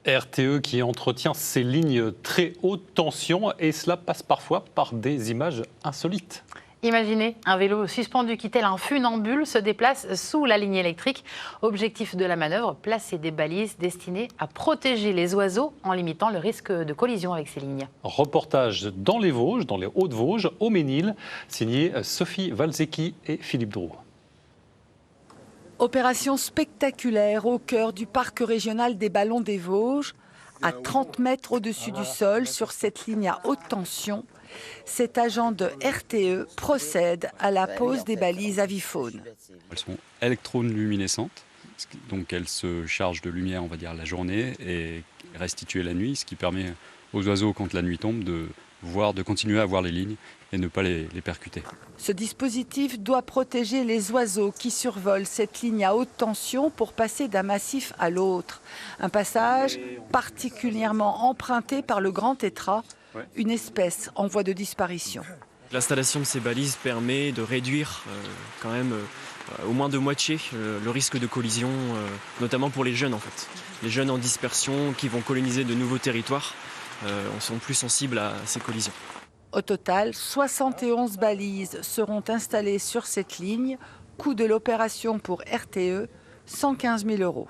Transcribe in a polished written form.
RTE qui entretient ses lignes très haute tension et cela passe parfois par des images insolites. Imaginez un vélo suspendu qui, tel un funambule, se déplace sous la ligne électrique. Objectif de la manœuvre, placer des balises destinées à protéger les oiseaux en limitant le risque de collision avec ces lignes. Reportage dans les Vosges, dans les Hauts-de-Vosges, au Ménil, signé Sophie Valzecki et Philippe Drouot. Opération spectaculaire au cœur du parc régional des Ballons des Vosges, à 30 mètres au-dessus du sol, sur cette ligne à haute tension. Cet agent de RTE procède à la pose des balises avifaune. Elles sont électroluminescentes, donc elles se chargent de lumière, on va dire, la journée et restituer la nuit, ce qui permet aux oiseaux, quand la nuit tombe, de continuer à voir les lignes et ne pas les percuter. Ce dispositif doit protéger les oiseaux qui survolent cette ligne à haute tension pour passer d'un massif à l'autre. Un passage particulièrement emprunté par le grand tétras, une espèce en voie de disparition. L'installation de ces balises permet de réduire quand même au moins de moitié le risque de collision, notamment pour les jeunes en fait. Les jeunes en dispersion qui vont coloniser de nouveaux territoires sont plus sensibles à ces collisions. Au total, 71 balises seront installées sur cette ligne. Coût de l'opération pour RTE, 115 000 €.